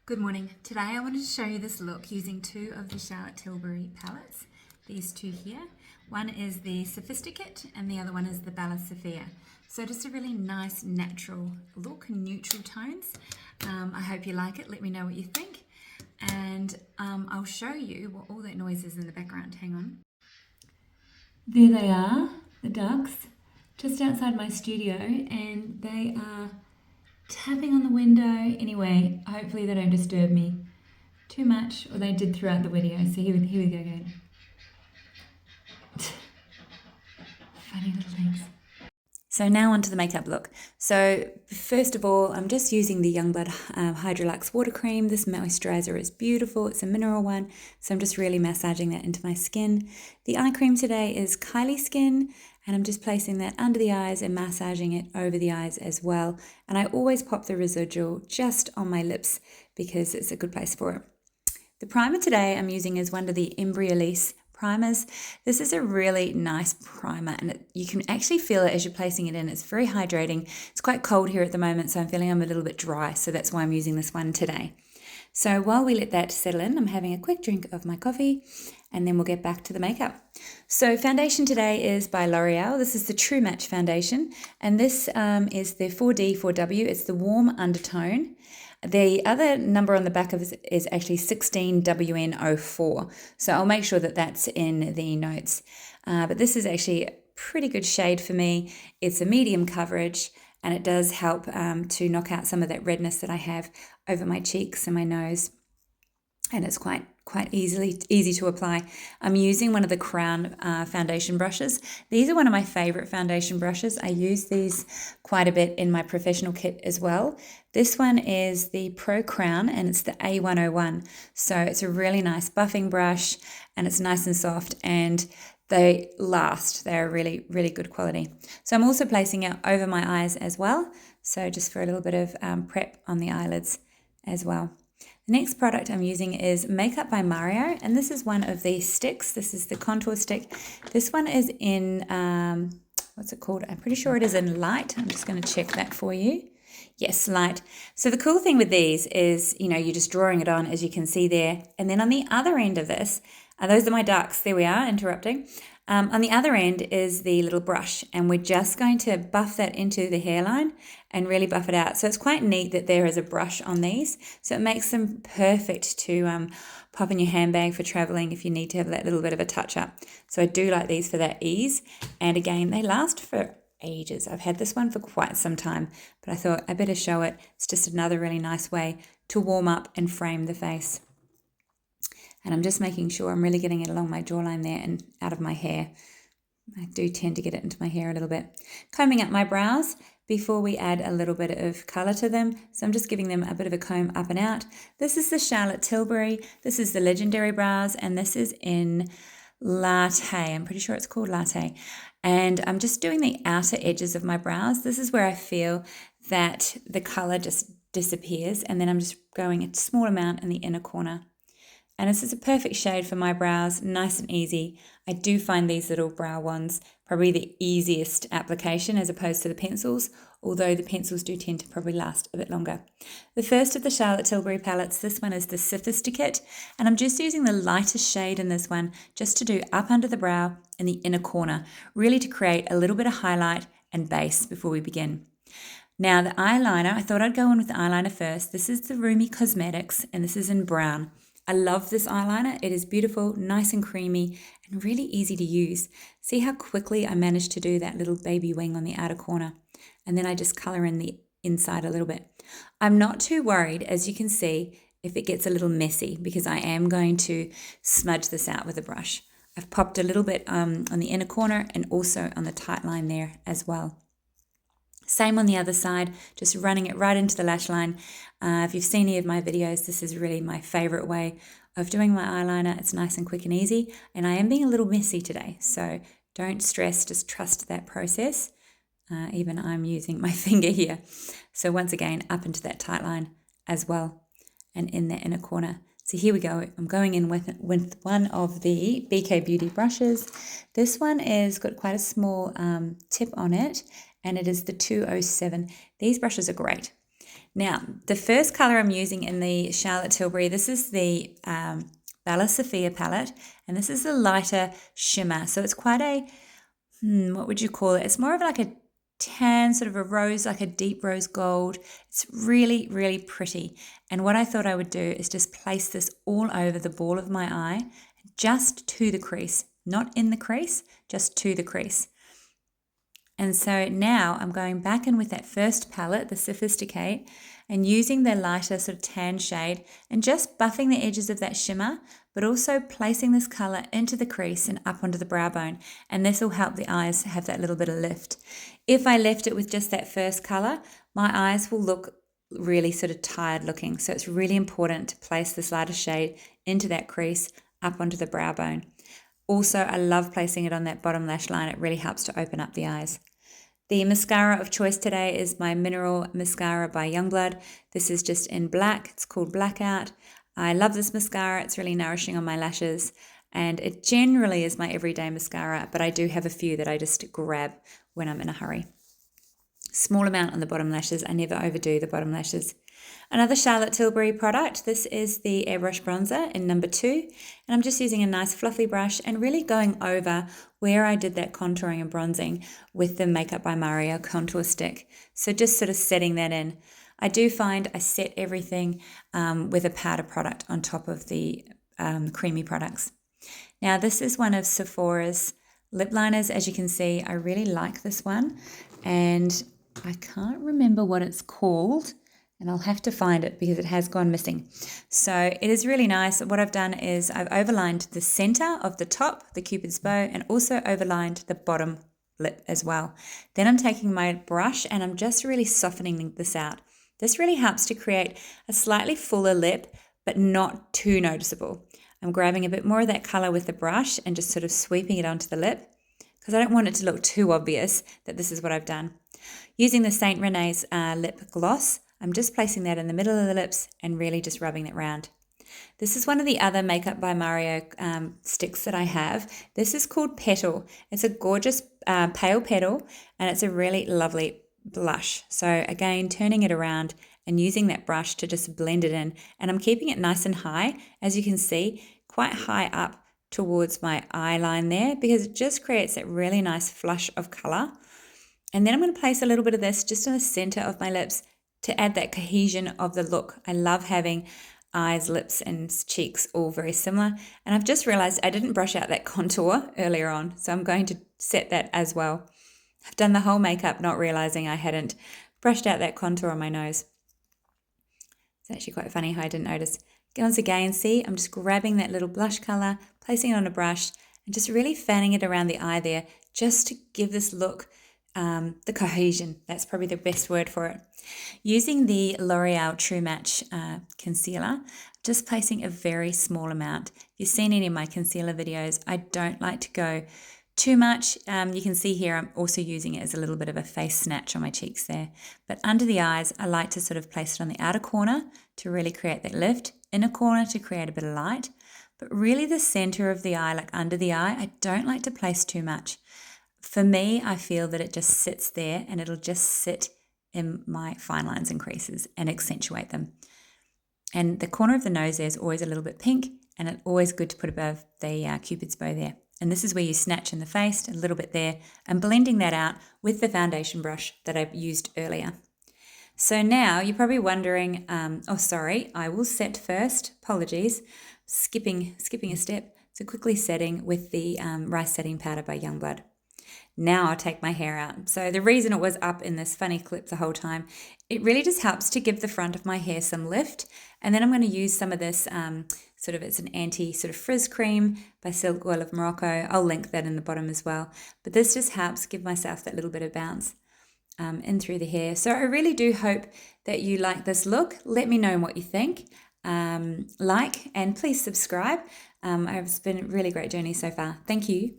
Good morning. Today I wanted to show you this look using two of the Charlotte Tilbury palettes. These two here. One is the Sophisticate and the other one is the Bella Sofia. So just a really nice natural look, neutral tones. I hope you like it. Let me know what you think. And I'll show you what all that noise is in the background. Hang on. There they are, the ducks, just outside my studio, and they are tapping on the window. Anyway, hopefully they don't disturb me too much, or they did throughout the video. So here we go again. Funny little things. So now onto the makeup look. So first of all, I'm just using the Youngblood Hydra-Luxe water cream. This moisturizer is beautiful. It's a mineral one. So I'm just really massaging that into my skin. The eye cream today is Kylie Skin, and I'm just placing that under the eyes and massaging it over the eyes as well. And I always pop the residual just on my lips because it's a good place for it. The primer today I'm using is one of the Embryolise primers. This is a really nice primer, and you can actually feel it as you're placing it in. It's very hydrating. It's quite cold here at the moment, so I'm feeling I'm a little bit dry, so that's why I'm using this one today. So while we let that settle in, I'm having a quick drink of my coffee, and then we'll get back to the makeup. So foundation today is by L'Oreal. This is the True Match foundation, and this is the 4D4W. It's the warm undertone. The other number on the back of it is actually 16WN04. So I'll make sure that that's in the notes. But this is actually a pretty good shade for me. It's a medium coverage, and it does help to knock out some of that redness that I have over my cheeks and my nose. And it's quite easy to apply. I'm using one of the Crown foundation brushes. These are one of my favorite foundation brushes. I use these quite a bit in my professional kit as well. This one is the Pro Crown, and it's the A101. So it's a really nice buffing brush, and it's nice and soft, and they last. They're really, really good quality. So I'm also placing it over my eyes as well. So just for a little bit of prep on the eyelids as well. The next product I'm using is Makeup by Mario, and this is one of the sticks. This is the contour stick. This one is in, what's it called? I'm pretty sure it is in light. I'm just going to check that for you. Yes, light. So the cool thing with these is, you're just drawing it on, as you can see there. And then on the other end of this, those are my ducks. There we are, interrupting. On the other end is the little brush, and we're just going to buff that into the hairline and really buff it out. So it's quite neat that there is a brush on these. So it makes them perfect to pop in your handbag for traveling if you need to have that little bit of a touch up. So I do like these for that ease. And again, they last for ages. I've had this one for quite some time, but I thought I better show it. It's just another really nice way to warm up and frame the face. And I'm just making sure I'm really getting it along my jawline there and out of my hair. I do tend to get it into my hair a little bit. Combing up my brows before we add a little bit of colour to them. So I'm just giving them a bit of a comb up and out. This is the Charlotte Tilbury. This is the Legendary Brows, and this is in Latte. I'm pretty sure it's called Latte. And I'm just doing the outer edges of my brows. This is where I feel that the colour just disappears, and then I'm just going a small amount in the inner corner. And this is a perfect shade for my brows, nice and easy. I do find these little brow wands probably the easiest application as opposed to the pencils, although the pencils do tend to probably last a bit longer. The first of the Charlotte Tilbury palettes, this one is the Sophisticate, and I'm just using the lightest shade in this one just to do up under the brow in the inner corner, really to create a little bit of highlight and base before we begin. Now the eyeliner, I thought I'd go in with the eyeliner first. This is the Youngblood Cosmetics, and this is in brown. I love this eyeliner. It is beautiful, nice and creamy, and really easy to use. See how quickly I managed to do that little baby wing on the outer corner. And then I just colour in the inside a little bit. I'm not too worried, as you can see, if it gets a little messy, because I am going to smudge this out with a brush. I've popped a little bit on the inner corner and also on the tight line there as well. Same on the other side, just running it right into the lash line. If you've seen any of my videos, this is really my favourite way of doing my eyeliner. It's nice and quick and easy, and I am being a little messy today, so don't stress, just trust that process. Even I'm using my finger here. So once again, up into that tight line as well, and in that inner corner. So here we go. I'm going in with one of the BK Beauty brushes. This one is got quite a small tip on it, and it is the 207. These brushes are great. Now, the first color I'm using in the Charlotte Tilbury, this is the Bella Sofia palette, and this is the lighter shimmer. So it's quite a, what would you call it? It's more of like a tan, sort of a rose, like a deep rose gold. It's really, really pretty. And what I thought I would do is just place this all over the ball of my eye, just to the crease, not in the crease, just to the crease. And so now I'm going back in with that first palette, the Sophisticate, and using the lighter sort of tan shade and just buffing the edges of that shimmer, but also placing this color into the crease and up onto the brow bone. And this will help the eyes have that little bit of lift. If I left it with just that first color, my eyes will look really sort of tired looking. So it's really important to place this lighter shade into that crease, up onto the brow bone. Also, I love placing it on that bottom lash line. It really helps to open up the eyes. The mascara of choice today is my Mineral Mascara by Youngblood. This is just in black. It's called Blackout. I love this mascara. It's really nourishing on my lashes, and it generally is my everyday mascara, but I do have a few that I just grab when I'm in a hurry. Small amount on the bottom lashes. I never overdo the bottom lashes. Another Charlotte Tilbury product. This is the Airbrush Bronzer in number 2. And I'm just using a nice fluffy brush and really going over where I did that contouring and bronzing with the Makeup by Mario contour stick. So just sort of setting that in. I do find I set everything with a powder product on top of the creamy products. Now this is one of Sephora's lip liners. As you can see, I really like this one. And I can't remember what it's called. And I'll have to find it because it has gone missing. So it is really nice. What I've done is I've overlined the center of the top, the Cupid's bow, and also overlined the bottom lip as well. Then I'm taking my brush and I'm just really softening this out. This really helps to create a slightly fuller lip, but not too noticeable. I'm grabbing a bit more of that color with the brush and just sort of sweeping it onto the lip because I don't want it to look too obvious that this is what I've done. Using the Saint Renee's lip gloss, I'm just placing that in the middle of the lips and really just rubbing it round. This is one of the other Makeup by Mario sticks that I have. This is called Petal. It's a gorgeous pale petal and it's a really lovely blush. So again, turning it around and using that brush to just blend it in. And I'm keeping it nice and high, as you can see, quite high up towards my eye line there because it just creates that really nice flush of color. And then I'm going to place a little bit of this just in the center of my lips to add that cohesion of the look. I love having eyes, lips, and cheeks all very similar. And I've just realized I didn't brush out that contour earlier on, so I'm going to set that as well. I've done the whole makeup not realizing I hadn't brushed out that contour on my nose. It's actually quite funny how I didn't notice. Once again, see, I'm just grabbing that little blush color, placing it on a brush, and just really fanning it around the eye there, just to give this look the cohesion. That's probably the best word for it. Using the L'Oreal True Match concealer, just placing a very small amount. If you've seen any of my concealer videos, I don't like to go too much. You can see here I'm also using it as a little bit of a face snatch on my cheeks there. But under the eyes, I like to sort of place it on the outer corner to really create that lift, inner corner to create a bit of light. But really the center of the eye, like under the eye, I don't like to place too much. For me, I feel that it just sits there and it'll just sit in my fine lines and creases and accentuate them. And the corner of the nose there is always a little bit pink and it's always good to put above the Cupid's bow there. And this is where you snatch in the face, a little bit there, and blending that out with the foundation brush that I used earlier. So now you're probably wondering, I will set first, apologies, skipping a step. So quickly setting with the Rice Setting Powder by Youngblood. Now I'll take my hair out. So the reason it was up in this funny clip the whole time, it really just helps to give the front of my hair some lift. And then I'm going to use some of this, it's an anti frizz cream by Silk Oil of Morocco. I'll link that in the bottom as well. But this just helps give myself that little bit of bounce in through the hair. So I really do hope that you like this look. Let me know what you think. And please subscribe. It's been a really great journey so far. Thank you.